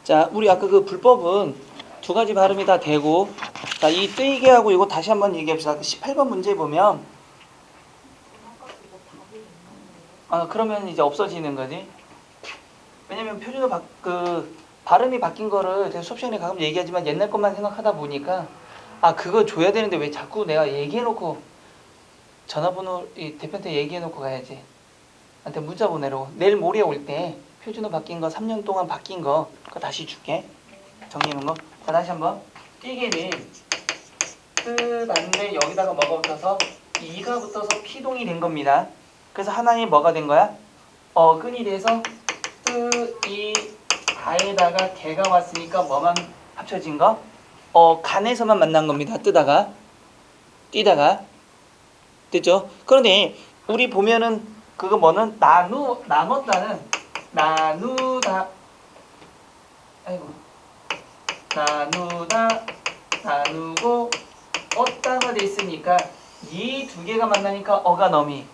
자, 우리 아까 그 불법은 두 가지 발음이 다 되고, 자, 이 뜨이게하고 이거 다시 한번 얘기합시다. 18번 문제 보면, 그러면 이제 없어지는 거지. 왜냐면 표준어 발음이 바뀐 거를 제가 수업 시간에 가끔 얘기하지만 옛날 것만 생각하다 보니까, 그거 줘야 되는데 왜 자꾸 내가 얘기해놓고, 전화번호 대표한테 얘기해놓고 가야지. 한테 문자 보내라고. 내일 모레 올 때 표준어 바뀐 거 3년 동안 바뀐 거 그거 다시 줄게. 정리해놓은 거. 자, 다시 한번. 띠개는 뜻안데 여기다가 뭐가 붙어서 이가 붙어서 피동이 된 겁니다. 그래서 하나의 뭐가 된 거야? 어근이 돼서 뜨이 다에다가 개가 왔으니까 뭐만 합쳐진 거? 간에서만 만난 겁니다. 뜨다가 띠다가 됐죠? 그런데 우리 보면은 그거 뭐는 나눴다는 나누다 나누다 나누고 얻다가 돼 있으니까 이 두 개가 만나니까 어가 넘이.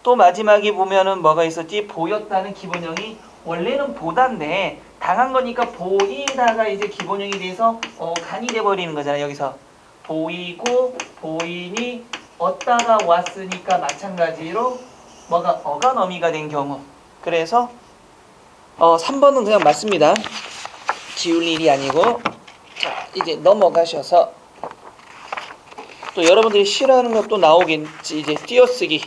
또 마지막에 보면은 뭐가 있었지? 보였다는 기본형이 원래는 보다인데 당한 거니까 보이다가 이제 기본형이 돼서 간이 돼버리는 거잖아. 여기서 보이고 보이니 얻다가 왔으니까 마찬가지로 뭐가 어가 넘이가 된 경우. 그래서 3번은 그냥 맞습니다. 지울 일이 아니고. 자, 이제 넘어가셔서 또 여러분들이 싫어하는 것도 나오겠지. 이제 띄어쓰기.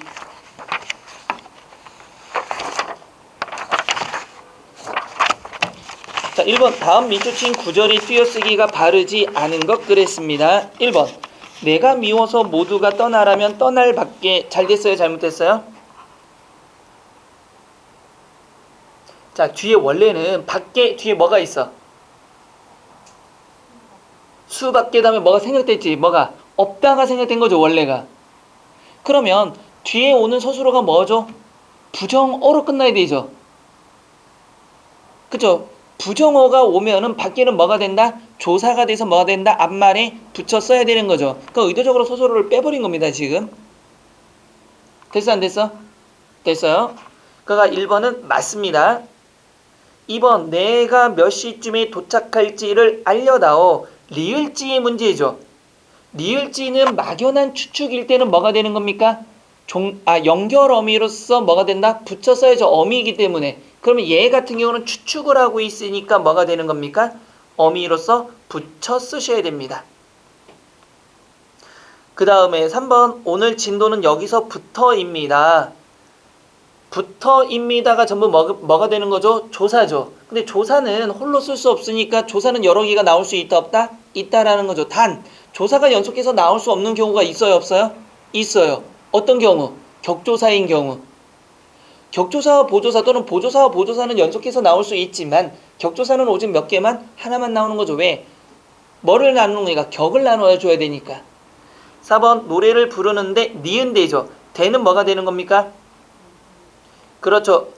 자, 1번 다음 밑줄친 구절의 띄어쓰기가 바르지 않은 것 그랬습니다. 1번 내가 미워서 모두가 떠나라면 떠날 밖에. 잘 됐어요? 잘못됐어요? 자, 뒤에 원래는 밖에 뒤에 뭐가 있어? 수밖에 다음에 뭐가 생략됐지? 뭐가? 없다가 생략된 거죠, 원래가. 그러면 뒤에 오는 서술어가 뭐죠? 부정어로 끝나야 되죠. 그죠? 부정어가 오면은 밖에는 뭐가 된다? 조사가 돼서 뭐가 된다? 앞말에 붙여 써야 되는 거죠. 그러니까 의도적으로 서술어를 빼버린 겁니다, 지금. 됐어, 안 됐어? 됐어요? 그러니까 1번은 맞습니다. 2번 내가 몇 시쯤에 도착할지를 알려다오. 리을지의 문제죠. 리을지는 막연한 추측일 때는 뭐가 되는 겁니까? 연결 어미로서 뭐가 된다? 붙여 써야죠. 어미이기 때문에. 그러면 얘 같은 경우는 추측을 하고 있으니까 뭐가 되는 겁니까? 어미로서 붙여 쓰셔야 됩니다. 그 다음에 3번 오늘 진도는 여기서부터입니다. 부터입니다가 전부 뭐가 되는 거죠? 조사죠. 근데 조사는 홀로 쓸 수 없으니까 조사는 여러 개가 나올 수 있다 없다? 있다라는 거죠. 단 조사가 연속해서 나올 수 없는 경우가 있어요 없어요? 있어요. 어떤 경우? 격조사인 경우. 격조사와 보조사 또는 보조사와 보조사는 연속해서 나올 수 있지만 격조사는 오직 몇 개만? 하나만 나오는 거죠. 왜? 뭐를 나누는 거니까? 격을 나눠 줘야 되니까. 4번 노래를 부르는데 니은대죠. 대는 뭐가 되는 겁니까? 그렇죠.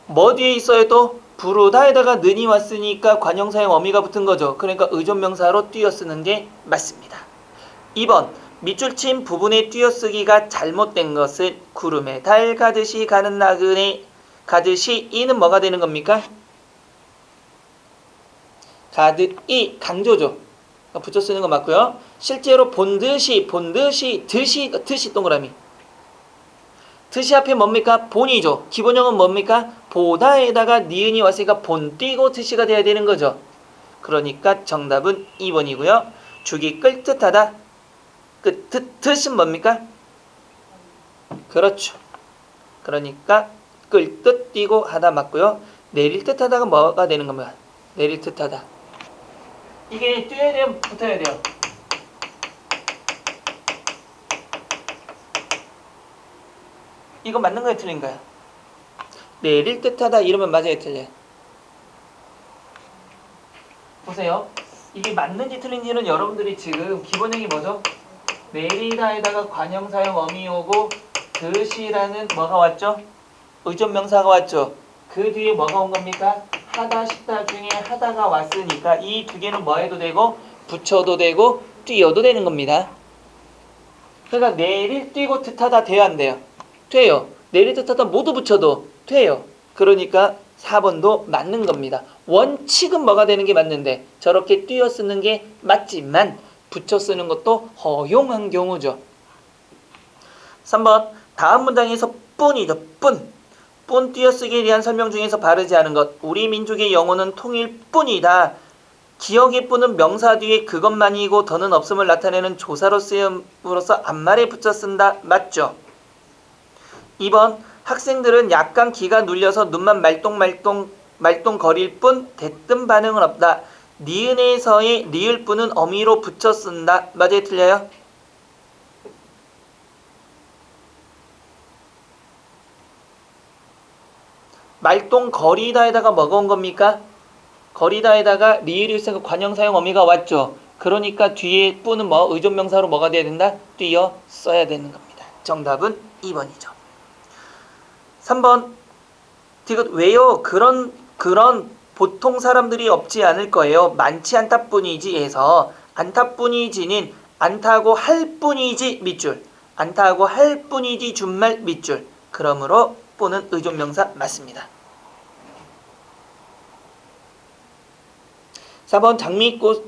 뭐 뒤에 있어요 또? 부르다에다가 는이 왔으니까 관형사형 어미가 붙은 거죠. 그러니까 의존명사로 띄어쓰는 게 맞습니다. 2번 밑줄친 부분의 띄어쓰기가 잘못된 것은 구름에 달 가듯이 가는 나그네 가듯이 이는 뭐가 되는 겁니까? 가듯이 강조죠. 붙여 쓰는 거 맞고요. 실제로 본듯이 듯이 동그라미. 듯이 앞에 뭡니까? 본이죠. 기본형은 뭡니까? 보다에다가 니은이 왔으니까 본 띄고 듯이가 돼야 되는 거죠. 그러니까 정답은 2번이고요. 죽이 끌듯하다. 듯은 뭡니까? 그렇죠. 그러니까 끌듯 띄고 하다 맞고요. 내릴 듯하다가 뭐가 되는 겁니까? 내릴 듯하다. 이게 뛰어야 돼요? 붙어야 돼요? 이거 맞는 거야 틀린 거야? 내릴 듯하다 이러면 맞아요 틀려요? 보세요. 이게 맞는지 틀린지는 여러분들이 지금 기본형이 뭐죠? 내리다에다가 관형사형 어미 오고 듯이라는 뭐가 왔죠? 의존명사가 왔죠? 그 뒤에 뭐가 온 겁니까? 하다 싶다 중에 하다가 왔으니까 이 두 개는 뭐 해도 되고 붙여도 되고 뛰어도 되는 겁니다. 그러니까 내릴 뛰고 듯하다 돼야 안 돼요? 돼요. 내릴 듯하다 모두 붙여도 돼요. 그러니까 4번도 맞는 겁니다. 원칙은 뭐가 되는 게 맞는데 저렇게 띄어 쓰는 게 맞지만 붙여 쓰는 것도 허용한 경우죠. 3번 다음 문장에서 뿐이죠. 뿐 띄어쓰기에 대한 설명 중에서 바르지 않은 것. 우리 민족의 영혼은 통일뿐이다. 기억의 뿐은 명사 뒤에 그것만이고 더는 없음을 나타내는 조사로 쓰임으로써 앞말에 붙여 쓴다. 맞죠? 2번 학생들은 약간 기가 눌려서 눈만 말똥거릴 뿐 대뜸 반응은 없다. 니은에서의 리을 뿐은 어미로 붙여 쓴다. 맞아요? 틀려요? 말똥거리다에다가 뭐가 온 겁니까? 거리다에다가 리을일생 관형사용 어미가 왔죠. 그러니까 뒤에 뿌는 뭐 의존명사로 뭐가 돼야 된다? 띄어 써야 되는 겁니다. 정답은 2번이죠. 3번 디귿 왜요? 그런 보통 사람들이 없지 않을 거예요. 많지 않다 뿐이지 해서 않다 뿐이지는 않다고 할 뿐이지 밑줄, 않다고 할 뿐이지 준말 밑줄. 그러므로 뿌는 의존명사 맞습니다. 4번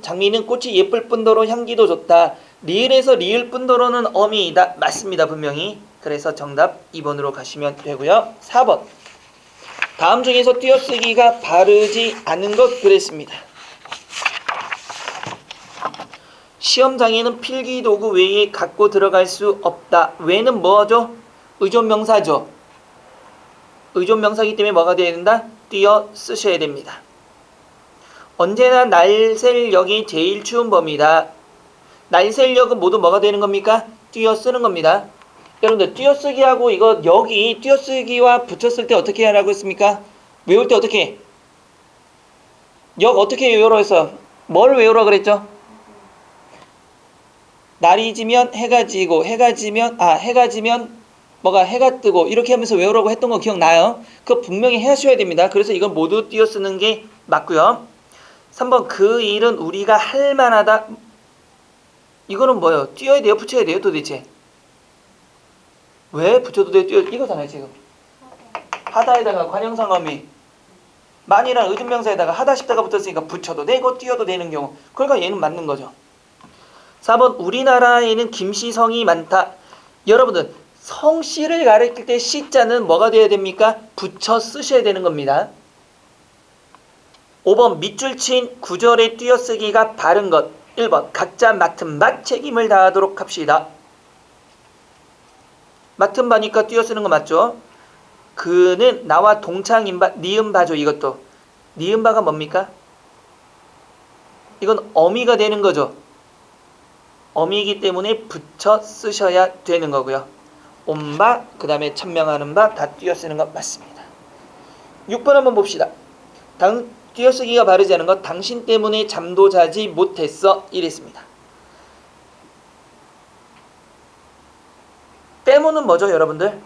장미는 꽃이 예쁠 뿐더러 향기도 좋다. 리을에서 리을 뿐더러는 어미이다. 맞습니다. 분명히. 그래서 정답 2번으로 가시면 되고요. 4번 다음 중에서 띄어쓰기가 바르지 않은 것 그랬습니다. 시험장에는 필기도구 외에 갖고 들어갈 수 없다. 외는 뭐죠? 의존명사죠. 의존명사이기 때문에 뭐가 되어야 된다? 띄어 쓰셔야 됩니다. 언제나 날셀역이 제일 추운 범위다. 날셀역은 모두 뭐가 되는 겁니까? 띄어 쓰는 겁니다. 여러분들 띄어쓰기하고 이거 여기 띄어쓰기와 붙였을 때 어떻게 하라고 했습니까? 외울 때 어떻게 해? 역 어떻게 외우라고 했어? 뭘 외우라고 그랬죠? 날이 지면 해가 지고 해가 지면 뭐가 해가 뜨고 이렇게 하면서 외우라고 했던 거 기억나요? 그거 분명히 하셔야 됩니다. 그래서 이건 모두 띄어쓰는 게 맞고요. 3번 그 일은 우리가 할 만하다. 이거는 뭐예요? 띄어야 돼요? 붙여야 돼요? 도대체? 왜 붙여도 돼요? 띄어 이거잖아요 지금. 하다에다가 관형상어미 만이란 의존명사에다가 하다 싶다가 붙었으니까 붙여도 되고 띄어도 되는 경우. 그러니까 얘는 맞는 거죠. 4번 우리나라에는 김씨성이 많다. 여러분들 성씨를 가리킬 때 씨자는 뭐가 돼야 됩니까? 붙여 쓰셔야 되는 겁니다. 5번 밑줄 친 구절의 띄어쓰기가 바른 것. 1번 각자 맡은 바 책임을 다하도록 합시다. 맡은 바니까 띄어쓰는 거 맞죠? 그는 나와 동창인 바 니은 바죠. 이것도 니은 바가 뭡니까? 이건 어미가 되는 거죠. 어미이기 때문에 붙여 쓰셔야 되는 거고요. 온 바, 그 다음에 천명하는 바 다 띄어쓰는 것 맞습니다. 6번 한번 봅시다. 띄어쓰기가 바르지 않은 것. 당신 때문에 잠도 자지 못했어. 이랬습니다. 때문은 뭐죠 여러분들?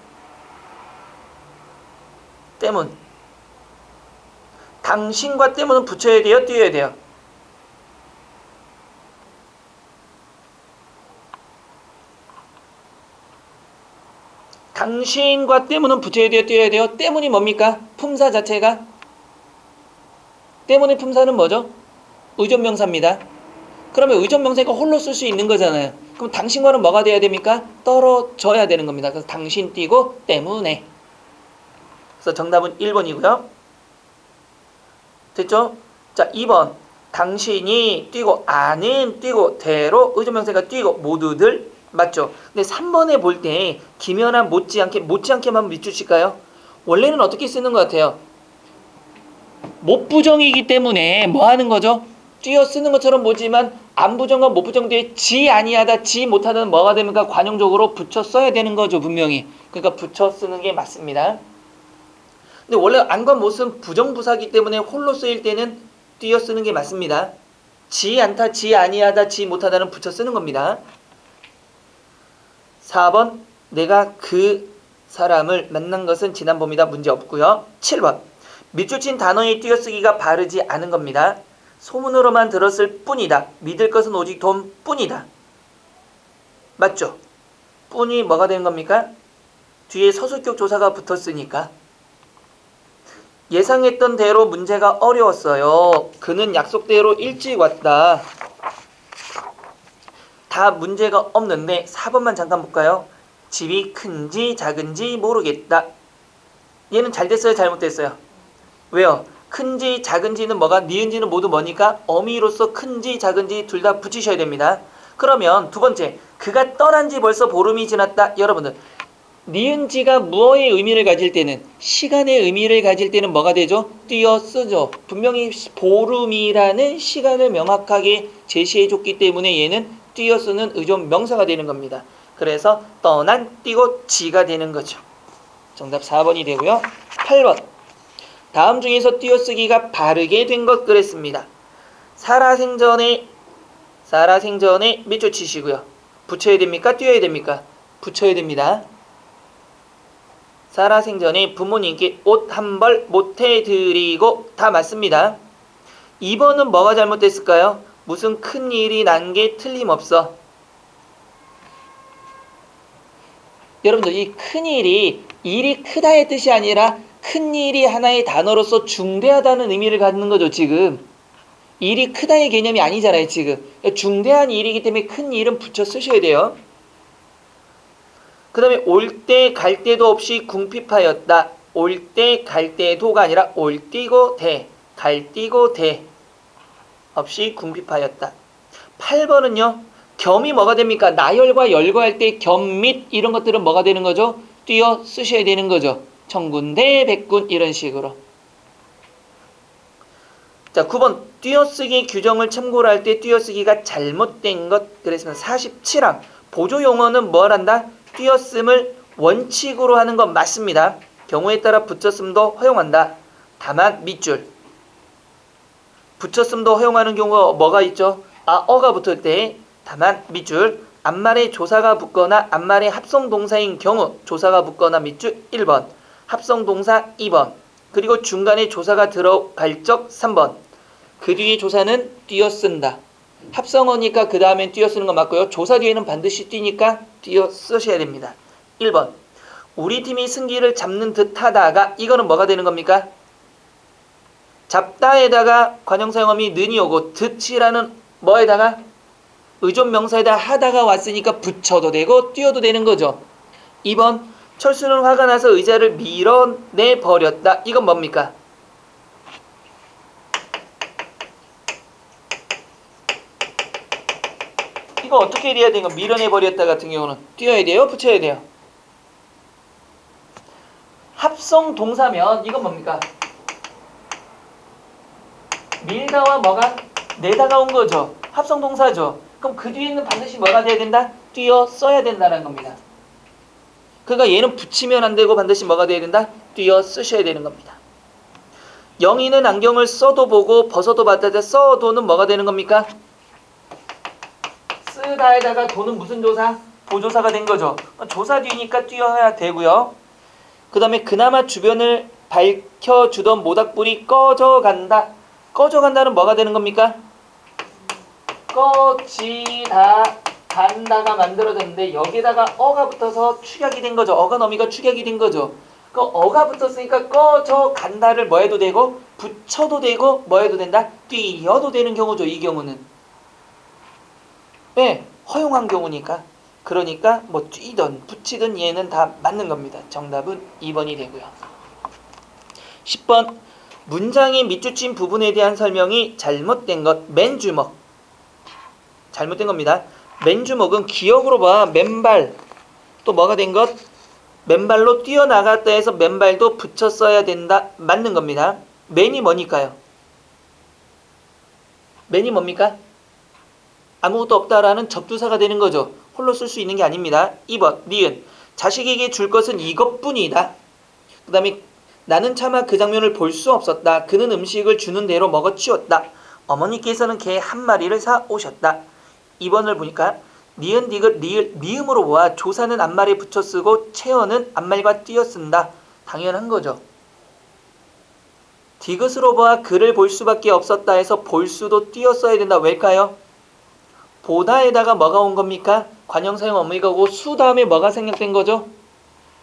때문. 당신과 때문은 붙여야 돼요? 띄어야 돼요? 당신과 때문은 붙여야 돼요? 띄어야 돼요? 때문이 뭡니까? 품사 자체가? 때문의 품사는 뭐죠? 의존명사입니다. 그러면 의존명사가 홀로 쓸 수 있는 거잖아요. 그럼 당신과는 뭐가 돼야 됩니까? 떨어져야 되는 겁니다. 그래서 당신 띄고 때문에. 그래서 정답은 1번이고요. 됐죠? 자, 2번. 당신이 띄고 아는 띄고 대로 의존명사가 띄고 모두들 맞죠? 근데 3번에 볼 때 김연아 못지않게만 한번 밑주실까요? 원래는 어떻게 쓰는 것 같아요? 못부정이기 때문에 뭐 하는 거죠? 띄어 쓰는 것처럼 보지만 안부정과 못부정 뒤에 지 아니하다, 지 못하다는 뭐가 됩니까? 관용적으로 붙여 써야 되는 거죠, 분명히. 그러니까 붙여 쓰는 게 맞습니다. 근데 원래 안과 못은 부정부사기 때문에 홀로 쓰일 때는 띄어 쓰는 게 맞습니다. 지 않다, 지 아니하다, 지 못하다는 붙여 쓰는 겁니다. 4번 내가 그 사람을 만난 것은 지난번이다. 문제 없고요. 7번 밑줄 친 단어의 띄어쓰기가 바르지 않은 겁니다. 소문으로만 들었을 뿐이다. 믿을 것은 오직 돈뿐이다. 맞죠? 뿐이 뭐가 되는 겁니까? 뒤에 서술격 조사가 붙었으니까. 예상했던 대로 문제가 어려웠어요. 그는 약속대로 일찍 왔다. 다 문제가 없는데 4번만 잠깐 볼까요? 집이 큰지 작은지 모르겠다. 얘는 잘 됐어요? 잘못됐어요? 왜요? 큰지 작은지는 뭐가? 니은지는 모두 뭐니까? 어미로서 큰지 작은지 둘 다 붙이셔야 됩니다. 그러면 두 번째, 그가 떠난 지 벌써 보름이 지났다. 여러분들, 니은지가 무어의 의미를 가질 때는, 시간의 의미를 가질 때는 뭐가 되죠? 띄어쓰죠. 분명히 보름이라는 시간을 명확하게 제시해줬기 때문에 얘는 띄어쓰는 의존 명사가 되는 겁니다. 그래서 떠난 띄고 지가 되는 거죠. 정답 4번이 되고요. 8번. 다음 중에서 띄어쓰기가 바르게 된 것 그랬습니다. 살아생전에 몇 줄 치시고요. 붙여야 됩니까? 띄어야 됩니까? 붙여야 됩니다. 살아생전에 부모님께 옷 한 벌 못 해드리고 다 맞습니다. 2번은 뭐가 잘못됐을까요? 무슨 큰일이 난 게 틀림없어. 여러분들 이 큰일이 일이 크다의 뜻이 아니라 큰일이 하나의 단어로서 중대하다는 의미를 갖는 거죠. 지금 일이 크다의 개념이 아니잖아요. 지금 중대한 일이기 때문에 큰 일은 붙여 쓰셔야 돼요. 그 다음에 올 때 갈 때도 없이 궁핍하였다. 올 때 갈 때도가 아니라 올 띄고 대, 갈 띄고 대 없이 궁핍하였다. 8번은요. 겸이 뭐가 됩니까? 나열과 열거할 때 겸 및 이런 것들은 뭐가 되는 거죠? 띄어 쓰셔야 되는 거죠. 청군대, 백군 이런 식으로. 자, 9번 띄어쓰기 규정을 참고를 할 때 띄어쓰기가 잘못된 것 그랬으면 47항 보조 용어는 뭘 한다? 띄어쓰기를 원칙으로 하는 건 맞습니다. 경우에 따라 붙였음도 허용한다. 다만 밑줄 붙였음도 허용하는 경우가 뭐가 있죠? 어가 붙을 때 다만 밑줄 앞말에 조사가 붙거나 앞말에 합성동사인 경우 조사가 붙거나 밑줄 1번 합성동사 2번 그리고 중간에 조사가 들어갈 적 3번 그 뒤에 조사는 띄어쓴다. 합성어니까 그 다음엔 띄어쓰는 거 맞고요. 조사 뒤에는 반드시 띄니까 띄어쓰셔야 됩니다. 1번 우리 팀이 승기를 잡는 듯 하다가 이거는 뭐가 되는 겁니까? 잡다에다가 관형사용어미 는이 오고 듯이라는 뭐에다가 의존명사에다 하다가 왔으니까 붙여도 되고 띄어도 되는 거죠. 2번 철수는 화가 나서 의자를 밀어내버렸다. 이건 뭡니까? 이거 어떻게 해야 되는 거? 밀어내버렸다 같은 경우는 띄어야 돼요? 붙여야 돼요? 합성 동사면 이건 뭡니까? 밀다와 뭐가? 내다가 온 거죠. 합성 동사죠. 그럼 그 뒤에는 반드시 뭐가 돼야 된다? 띄어 써야 된다는 겁니다. 그러니까 얘는 붙이면 안 되고 반드시 뭐가 돼야 된다? 띄어 쓰셔야 되는 겁니다. 영희는 안경을 써도 보고 벗어도 봤다. 써도는 뭐가 되는 겁니까? 쓰다에다가 도는 무슨 조사? 보조사가 된 거죠. 조사 뒤니까 띄어야 되고요. 그 다음에 그나마 주변을 밝혀주던 모닥불이 꺼져간다. 꺼져간다는 뭐가 되는 겁니까? 꺼지다 간다가 만들어졌는데 여기다가 어가 붙어서 축약이 된 거죠. 어가 너미가 축약이 된 거죠. 그 어가 붙었으니까 꺼져간다를 뭐 해도 되고 붙여도 되고 뭐 해도 된다? 띄어도 되는 경우죠. 이 경우는. 네, 허용한 경우니까. 그러니까 뭐 띄든 붙이든 얘는 다 맞는 겁니다. 정답은 2번이 되고요. 10번 문장의 밑줄친 부분에 대한 설명이 잘못된 것 맨주먹 잘못된 겁니다. 맨주먹은 기억으로 봐. 맨발 또 뭐가 된 것? 맨발로 뛰어나갔다 해서 맨발도 붙였어야 된다. 맞는 겁니다. 맨이 뭐니까요? 맨이 뭡니까? 아무것도 없다라는 접두사가 되는 거죠. 홀로 쓸 수 있는 게 아닙니다. 2번 니은 자식에게 줄 것은 이것뿐이다. 그 다음에 나는 차마 그 장면을 볼 수 없었다. 그는 음식을 주는 대로 먹어치웠다. 어머니께서는 개 한 마리를 사 오셨다. 2번을 보니까 니은 디귿 리을 미음으로 보아 조사는 앞말에 붙여 쓰고 체어는 앞말과 띄어 쓴다. 당연한 거죠. 디귿으로 보아 그를 볼 수밖에 없었다 해서 볼 수도 띄어 써야 된다. 왜일까요? 보다에다가 뭐가 온 겁니까? 관형사용 어미가 오고 수 다음에 뭐가 생략된 거죠?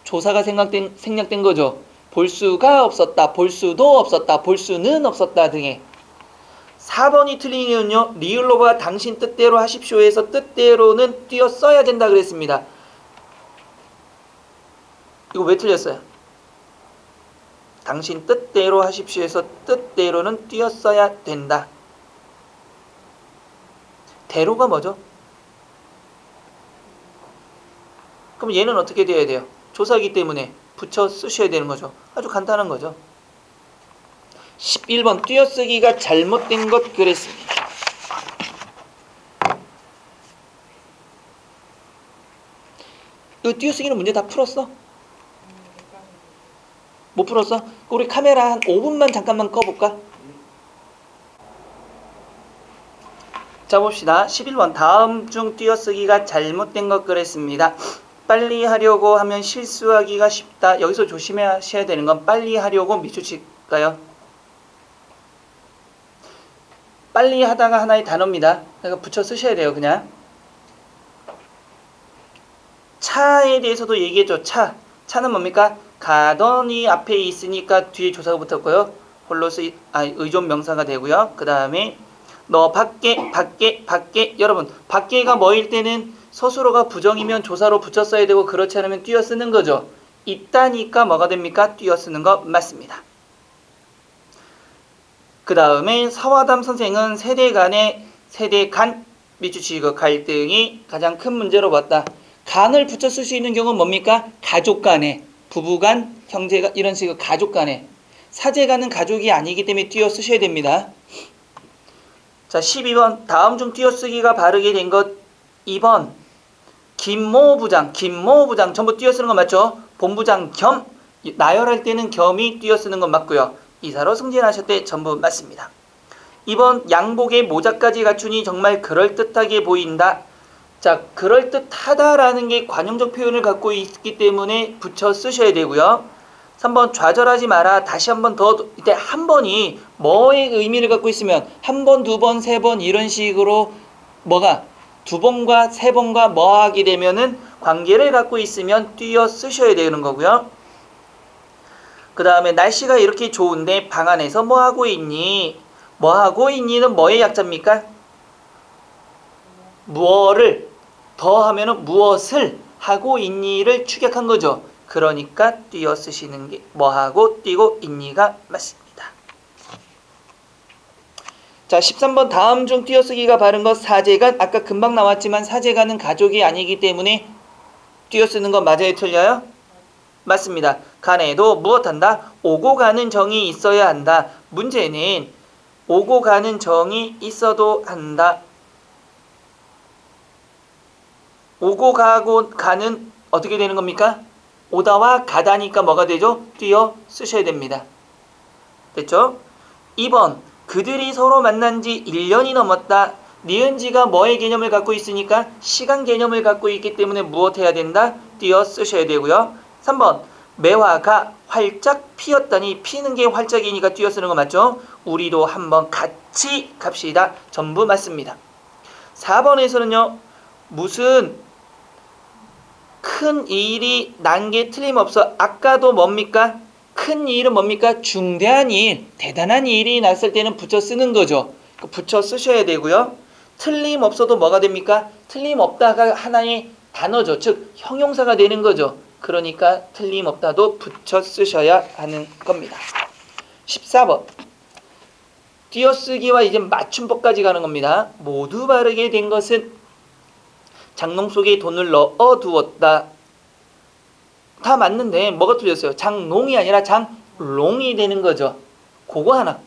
조사가 생략된 거죠. 볼 수가 없었다, 볼 수도 없었다, 볼 수는 없었다 등의. 4번이 틀린 이유는요. 리을로가 당신 뜻대로 하십시오에서 뜻대로는 띄어 써야 된다 그랬습니다. 이거 왜 틀렸어요? 당신 뜻대로 하십시오에서 뜻대로는 띄어 써야 된다. 대로가 뭐죠? 그럼 얘는 어떻게 돼야 돼요? 조사이기 때문에 붙여 쓰셔야 되는 거죠. 아주 간단한 거죠. 11번 띄어쓰기가 잘못된 것 그랬습니다. 이 띄어쓰기는 문제 다 풀었어? 못 풀었어? 우리 카메라 한 5분만 잠깐만 꺼볼까? 자 봅시다. 11번 다음 중 띄어쓰기가 잘못된 것 그랬습니다. 빨리 하려고 하면 실수하기가 쉽다. 여기서 조심하셔야 되는 건 빨리 하려고 밑줄칠까요? 빨리 하다가 하나의 단어입니다. 그러니까 붙여 쓰셔야 돼요. 그냥 차에 대해서도 얘기했죠. 차는 뭡니까? 가던이 앞에 있으니까 뒤에 조사가 붙었고요. 홀로스 의존 명사가 되고요. 그 다음에 너 밖에 여러분 밖에가 뭐일 때는 서술어가 부정이면 조사로 붙여 써야 되고 그렇지 않으면 띄어 쓰는 거죠. 있다니까 뭐가 됩니까? 띄어 쓰는 거 맞습니다. 그 다음에 서화담 선생은 세대 간 밑줄치고 갈등이 가장 큰 문제로 봤다. 간을 붙여 쓸 수 있는 경우는 뭡니까? 가족 간에, 부부 간, 형제 간 이런 식으로 가족 간에. 사제간은 가족이 아니기 때문에 띄어 쓰셔야 됩니다. 자 12번 다음 중 띄어쓰기가 바르게 된 것 2번 김모 부장 전부 띄어 쓰는 거 맞죠? 본부장 겸 나열할 때는 겸이 띄어 쓰는 건 맞고요. 이사로 승진하실 때 전부 맞습니다. 2번 양복에 모자까지 갖추니 정말 그럴듯하게 보인다. 자 그럴듯하다라는 게 관용적 표현을 갖고 있기 때문에 붙여 쓰셔야 되고요. 3번 좌절하지 마라. 다시 한 번 더. 이때 한 번이 뭐의 의미를 갖고 있으면 한 번, 두 번, 세 번 이런 식으로 뭐가 두 번과 세 번과 뭐 하게 되면은 관계를 갖고 있으면 띄어 쓰셔야 되는 거고요. 그 다음에 날씨가 이렇게 좋은데 방 안에서 뭐 하고 있니? 뭐 하고 있니는 뭐의 약자입니까? 무엇을 더하면은 무엇을 하고 있니를 축약한 거죠. 그러니까 띄어 쓰시는 게 뭐하고 띄고 있니가 맞습니다. 자 13번 다음 중 띄어쓰기가 바른 것 사제간 아까 금방 나왔지만 사제간은 가족이 아니기 때문에 띄어쓰는 건 맞아요 틀려요? 맞습니다. 간에도 무엇한다? 오고 가는 정이 있어야 한다. 문제는 오고 가는 정이 있어도 한다. 오고 가고 가는 어떻게 되는 겁니까? 오다와 가다니까 뭐가 되죠? 띄어 쓰셔야 됩니다. 됐죠? 2번 그들이 서로 만난 지 1년이 넘었다. 니은지가 뭐의 개념을 갖고 있으니까 시간 개념을 갖고 있기 때문에 무엇 해야 된다? 띄어 쓰셔야 되고요. 3번 매화가 활짝 피었다니 피는 게 활짝이니까 띄어 쓰는 거 맞죠? 우리도 한번 같이 갑시다. 전부 맞습니다. 4번에서는요. 무슨 큰 일이 난 게 틀림없어. 아까도 뭡니까? 큰 일은 뭡니까? 중대한 일, 대단한 일이 났을 때는 붙여 쓰는 거죠. 붙여 쓰셔야 되고요. 틀림없어도 뭐가 됩니까? 틀림없다가 하나의 단어죠. 즉 형용사가 되는 거죠. 그러니까 틀림없다도 붙여 쓰셔야 하는 겁니다. 14번 띄어쓰기와 이제 맞춤법까지 가는 겁니다. 모두 바르게 된 것은 장롱 속에 돈을 넣어두었다. 다 맞는데 뭐가 틀렸어요? 장롱이 아니라 장롱이 되는 거죠. 그거 하나.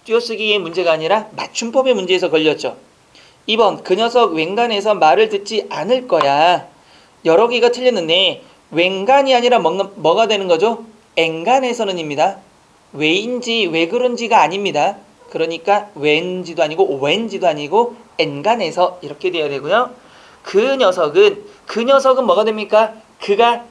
띄어쓰기의 문제가 아니라 맞춤법의 문제에서 걸렸죠. 2번 그 녀석 웬간해서 말을 듣지 않을 거야. 여러 개가 틀렸는데 웬간이 아니라 뭐가 되는 거죠? 앵간해서는입니다. 왜인지 왜 그런지가 아닙니다. 그러니까 왠지도 아니고 왠지도 아니고 앵간해서 이렇게 돼야 되고요. 그 녀석은 뭐가 됩니까? 그가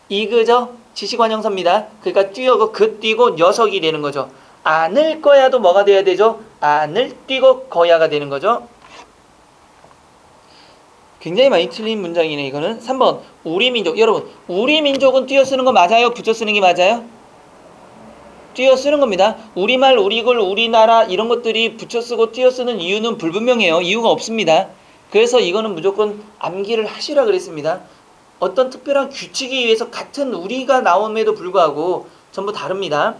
이그죠? 지시관형사입니다. 그러니까 띄어고 그 띄고 녀석이 되는 거죠. 않을 거야도 뭐가 돼야 되죠? 안을 띄고 거야가 되는 거죠. 굉장히 많이 틀린 문장이네 이거는. 3번 우리 민족. 여러분 우리 민족은 띄어 쓰는 거 맞아요? 붙여 쓰는 게 맞아요? 띄어 쓰는 겁니다. 우리말, 우리글, 우리나라 이런 것들이 붙여 쓰고 띄어 쓰는 이유는 불분명해요. 이유가 없습니다. 그래서 이거는 무조건 암기를 하시라 그랬습니다. 어떤 특별한 규칙에 의해서 같은 우리가 나옴에도 불구하고 전부 다릅니다.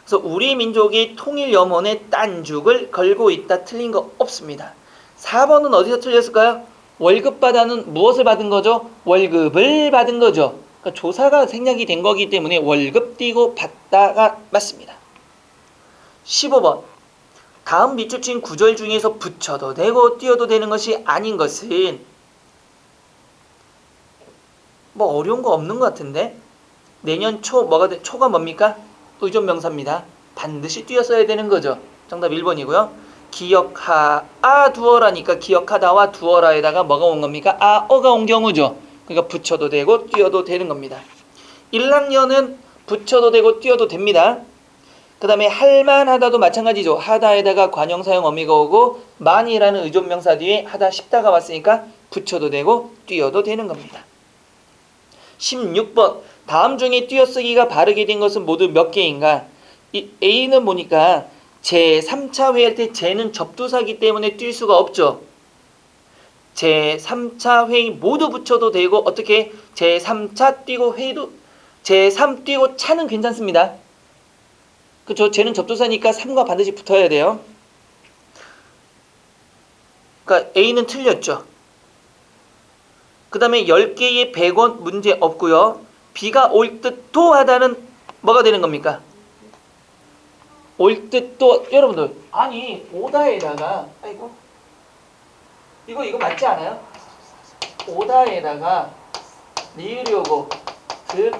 그래서 우리 민족이 통일 염원에 딴죽을 걸고 있다. 틀린 거 없습니다. 4번은 어디서 틀렸을까요? 월급 받아는 무엇을 받은 거죠? 월급을 받은 거죠. 그러니까 조사가 생략이 된 거기 때문에 월급 띄고 받다가 맞습니다. 15번 다음 밑줄친 구절 중에서 붙여도 되고 띄어도 되는 것이 아닌 것은 뭐 어려운 거 없는 것 같은데 내년 초 뭐가 초가 뭡니까? 의존명사입니다. 반드시 띄어 써야 되는 거죠. 정답 1번이고요. 기억하 두어라니까 기억하다와 두어라에다가 뭐가 온 겁니까? 어가 온 경우죠. 그러니까 붙여도 되고 띄어도 되는 겁니다. 1학년은 붙여도 되고 띄어도 됩니다. 그 다음에 할만하다도 마찬가지죠. 하다에다가 관형사용 어미가 오고 만이라는 의존명사 뒤에 하다 싶다가 왔으니까 붙여도 되고 띄어도 되는 겁니다. 16번 다음 중에 띄어쓰기가 바르게 된 것은 모두 몇 개인가? 이 A는 보니까 제3차 회의 할 때 제는 접두사기 때문에 뛸 수가 없죠. 제3차 회의 모두 붙여도 되고 어떻게 제3차 띄고 회의도 제3 띄고 차는 괜찮습니다. 그렇죠? 쟤는 접두사니까 3과 반드시 붙어야 돼요. 그러니까 A는 틀렸죠. 그 다음에 10개의 100원 문제 없고요. B가 올 듯도 하다는 뭐가 되는 겁니까? 올 듯도 여러분들 아니 오다에다가 아이고 이거 맞지 않아요? 오다에다가 리을이 오고 듯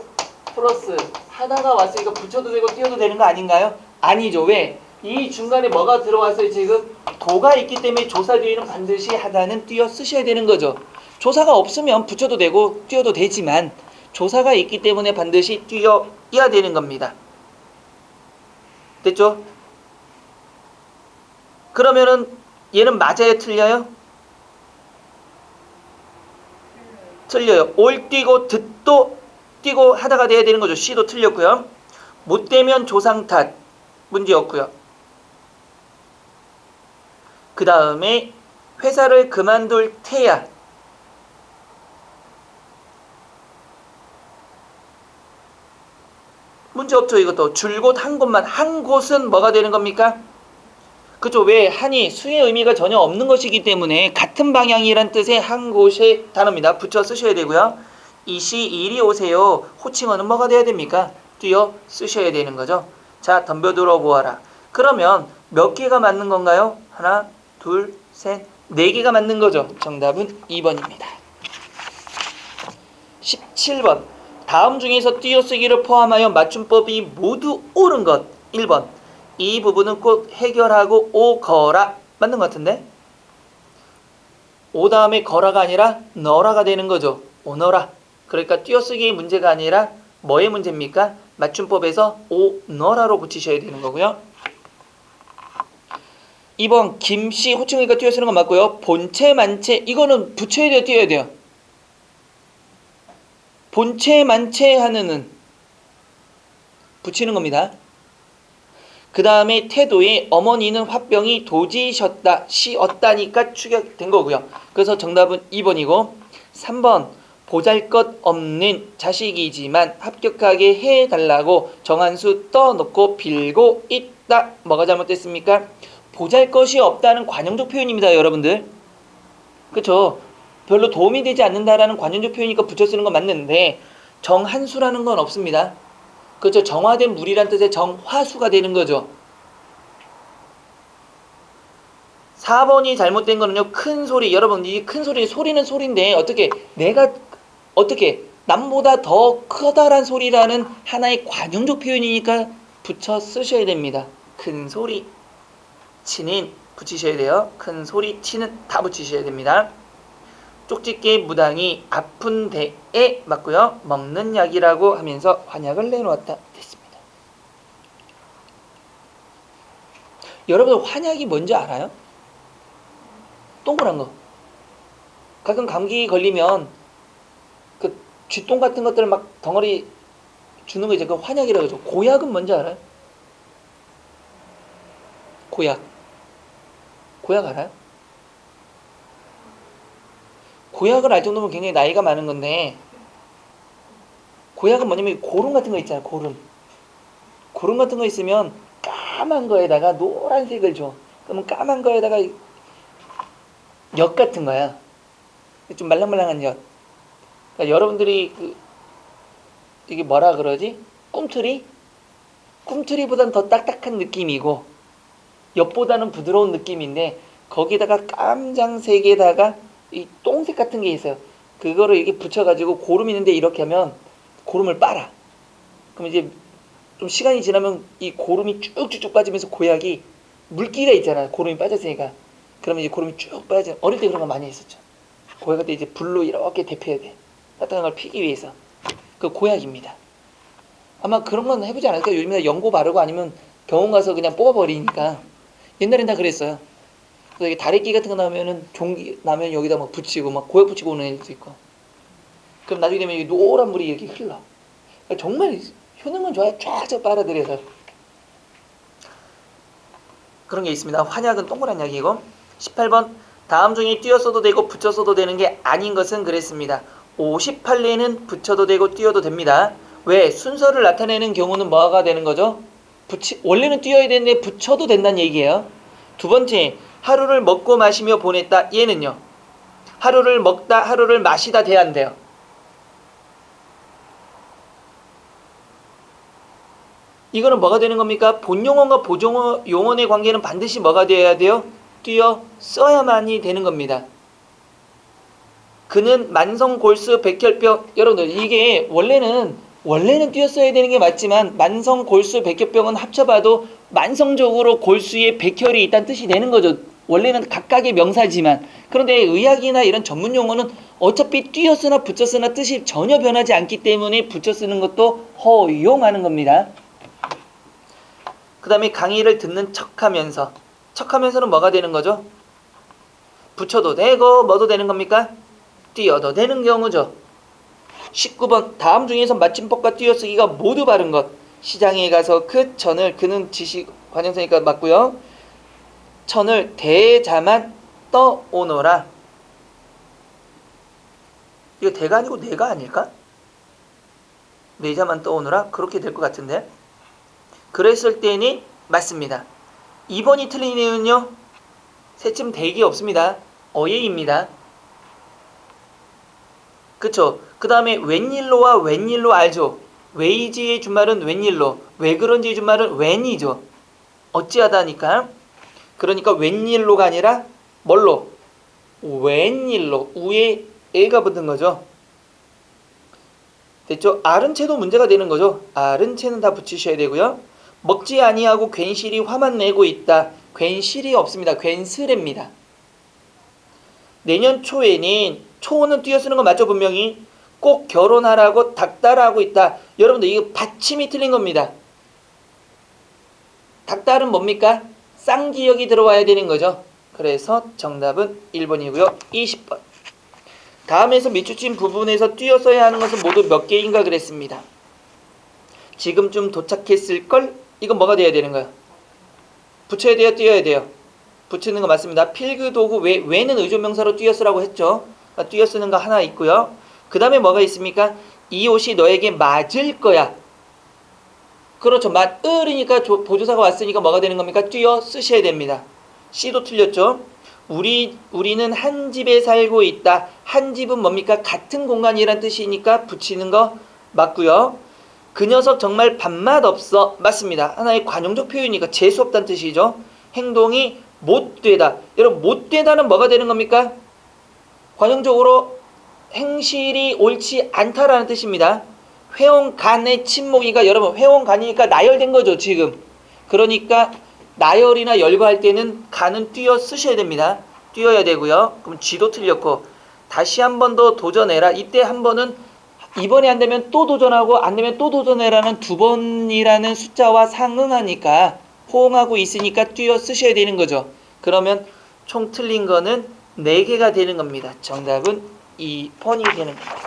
플러스 하다가 왔으니까 붙여도 되고 띄어도 되는 거 아닌가요? 아니죠. 왜? 이 중간에 뭐가 들어왔어요? 지금 도가 있기 때문에 조사 뒤에는 반드시 하다는 띄어 쓰셔야 되는 거죠. 조사가 없으면 붙여도 되고 띄어도 되지만 조사가 있기 때문에 반드시 띄어야 되는 겁니다. 됐죠? 그러면은 얘는 맞아요? 틀려요? 틀려요. 올 띄고 듣도 띄고 하다가 돼야 되는 거죠. C도 틀렸고요. 못되면 조상 탓 문제 없고요. 그 다음에 회사를 그만둘 테야 문제 없죠. 이것도 줄곧 한 곳만 한 곳은 뭐가 되는 겁니까? 그죠? 왜? 한이 수의 의미가 전혀 없는 것이기 때문에 같은 방향이란 뜻의 한 곳의 단어입니다. 붙여 쓰셔야 되고요. 이시 이리 오세요. 호칭어는 뭐가 돼야 됩니까? 띄어 쓰셔야 되는 거죠. 자, 덤벼들어 보아라. 그러면 몇 개가 맞는 건가요? 하나, 둘, 셋, 네 개가 맞는 거죠. 정답은 2번입니다. 17번 다음 중에서 띄어쓰기를 포함하여 맞춤법이 모두 옳은 것 1번 이 부분은 꼭 해결하고 오거라 맞는 것 같은데 오 다음에 거라가 아니라 너라가 되는 거죠. 오너라. 그러니까 띄어쓰기의 문제가 아니라 뭐의 문제입니까? 맞춤법에서 오너라로 붙이셔야 되는 거고요. 2번 김씨 호칭이니까 띄어쓰는 건 맞고요. 본체 만체 이거는 붙여야 돼요? 띄어야 돼요? 본체 만체 하는은 붙이는 겁니다. 그 다음에 태도에 어머니는 화병이 도지셨다 시었다니까 추격된 거고요. 그래서 정답은 2번이고 3번 보잘것없는 자식이지만 합격하게 해달라고 정한수 떠놓고 빌고 있다. 뭐가 잘못됐습니까? 보잘것이 없다는 관용적 표현입니다. 여러분들. 그렇죠? 별로 도움이 되지 않는다라는 관용적 표현이니까 붙여 쓰는 건 맞는데 정한수라는 건 없습니다. 그렇죠. 정화된 물이란 뜻의 정화수가 되는 거죠. 4번이 잘못된 거는요. 큰 소리. 여러분 이 큰 소리 소리는 소리인데 어떻게 남보다 더 커다란 소리라는 하나의 관용적 표현이니까 붙여 쓰셔야 됩니다. 큰 소리 치는 붙이셔야 돼요. 큰 소리 치는 다 붙이셔야 됩니다. 쪽집게 무당이 아픈 데에 맞고요. 먹는 약이라고 하면서 환약을 내놓았다. 됐습니다. 여러분 환약이 뭔지 알아요? 동그란 거. 가끔 감기 걸리면 그 쥐똥 같은 것들을 막 덩어리 주는 거 이제 그 환약이라고 하죠. 고약은 뭔지 알아요? 고약. 고약 알아요? 고약을 알 정도면 굉장히 나이가 많은 건데, 고약은 뭐냐면 고름 같은 거 있잖아요. 고름 같은 거 있으면 까만 거에다가 노란색을 줘. 그러면 까만 거에다가 엿 같은 거야. 좀 말랑말랑한 엿. 그러니까 여러분들이 이게 뭐라 그러지? 꿈틀이? 꿈틀이보다는 더 딱딱한 느낌이고 엿보다는 부드러운 느낌인데 거기다가 깜장색에다가 이 똥색 같은 게 있어요. 그거를 이렇게 붙여가지고 고름 있는데 이렇게 하면 고름을 빨아. 그럼 이제 좀 시간이 지나면 이 고름이 쭉쭉쭉 빠지면서 고약이 물기가 있잖아. 고름이 빠졌으니까. 그러면 이제 고름이 쭉 빠져. 어릴 때 그런 거 많이 했었죠. 고약할 때 이제 불로 이렇게 데펴야 돼. 따뜻한 걸 피기 위해서. 그 고약입니다. 아마 그런 건 해보지 않을까? 요즘에 연고 바르고 아니면 병원 가서 그냥 뽑아버리니까. 옛날엔 다 그랬어요. 그래서 이게 다래끼 같은 거 나오면은 종기 나면 여기다 막 붙이고 막 고약 붙이고 오는 애들도 있고. 그럼 나중에 되면 이 노란 물이 이렇게 흘러. 그러니까 정말 효능은 좋아요. 쫙쫙 빨아들여서. 그런 게 있습니다. 환약은 동그란 약이고. 18번 다음 중에 띄어써도 되고 붙여써도 되는 게 아닌 것은 그랬습니다. 58내는 붙여도 되고 띄어도 됩니다. 왜? 순서를 나타내는 경우는 뭐가 되는 거죠? 원래는 띄어야 되는데 붙여도 된다는 얘기예요. 두 번째, 하루를 먹고 마시며 보냈다. 얘는요. 하루를 먹다, 하루를 마시다 돼야 안 돼요. 이거는 뭐가 되는 겁니까? 본용어과 보조용어의 관계는 반드시 뭐가 되어야 돼요? 띄어 써야만이 되는 겁니다. 그는 만성골수 백혈병. 여러분들 이게 원래는 띄어 써야 되는 게 맞지만 만성골수 백혈병은 합쳐봐도 만성적으로 골수에 백혈이 있다는 뜻이 되는 거죠. 원래는 각각의 명사지만. 그런데 의학이나 이런 전문 용어는 어차피 띄어 쓰나 붙여 쓰나 뜻이 전혀 변하지 않기 때문에 붙여 쓰는 것도 허용하는 겁니다. 그 다음에 강의를 듣는 척하면서는 뭐가 되는 거죠? 붙여도 되고 뭐도 되는 겁니까? 띄어도 되는 경우죠. 19번 다음 중에서 맞춤법과 띄어쓰기가 모두 바른 것. 시장에 가서 그 천을, 그는 지식 관형사니까 맞고요. 천을 대자만 떠오너라. 이거 대가 아니고 내가 아닐까? 내자만 떠오너라? 그렇게 될 것 같은데. 그랬을 때니 맞습니다. 2번이 틀린 이유는요. 새침 대기 없습니다. 어예입니다. 그쵸? 그 다음에 웬일로와 웬일로 알죠? 왜이지의 준말은 웬일로, 왜 그런지의 준말은 웬이죠. 어찌하다니까. 그러니까 웬일로가 아니라 뭘로? 웬일로. 우에 애가 붙은 거죠. 됐죠? 아른채도 문제가 되는 거죠. 아른채는 다 붙이셔야 되고요. 먹지 아니하고 괜시리 화만 내고 있다. 괜시리 없습니다. 괜스레입니다. 내년 초에는 초는 띄어쓰는 거 맞죠? 분명히 꼭 결혼하라고 닥달하고 있다. 여러분들 이거 받침이 틀린 겁니다. 닥달은 뭡니까? 쌍기역이 들어와야 되는 거죠. 그래서 정답은 1번이고요. 20번. 다음에서 밑줄친 부분에서 띄어써야 하는 것은 모두 몇 개인가 그랬습니다. 지금쯤 도착했을걸? 이건 뭐가 돼야 되는 거야? 붙여야 돼요? 띄어야 돼요? 붙이는 거 맞습니다. 필그도구 왜는 의존명사로 띄어쓰라고 했죠. 그러니까 띄어쓰는 거 하나 있고요. 그 다음에 뭐가 있습니까? 이 옷이 너에게 맞을 거야. 그렇죠. 맞으니까 보조사가 왔으니까 뭐가 되는 겁니까? 띄어쓰셔야 됩니다. C도 틀렸죠. 우리는 한 집에 살고 있다. 한 집은 뭡니까? 같은 공간이란 뜻이니까 붙이는 거 맞고요. 그 녀석 정말 밥맛 없어. 맞습니다. 하나의 관용적 표현이니까 재수없다는 뜻이죠. 행동이 못되다. 여러분 못되다는 뭐가 되는 겁니까? 관용적으로 행실이 옳지 않다라는 뜻입니다. 회원간의 침묵이니까 여러분 회원간이니까 나열된 거죠 지금. 그러니까 나열이나 열거할 때는 간은 띄어 쓰셔야 됩니다. 띄어야 되고요. 그럼 쥐도 틀렸고 다시 한 번 더 도전해라. 이때 한 번은 이번에 안 되면 또 도전하고 안 되면 또 도전해라는 두 번이라는 숫자와 상응하니까 호응하고 있으니까 띄어 쓰셔야 되는 거죠. 그러면 총 틀린 거는 4개가 되는 겁니다. 정답은 2번이 되는 겁니다.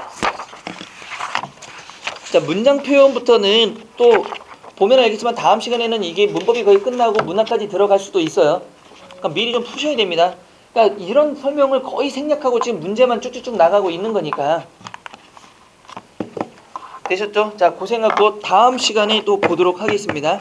자, 문장 표현부터는 또 보면 알겠지만 다음 시간에는 이게 문법이 거의 끝나고 문학까지 들어갈 수도 있어요. 그러니까 미리 좀 푸셔야 됩니다. 그러니까 이런 설명을 거의 생략하고 지금 문제만 쭉쭉쭉 나가고 있는 거니까. 되셨죠? 자, 고생하고 다음 시간에 또 보도록 하겠습니다.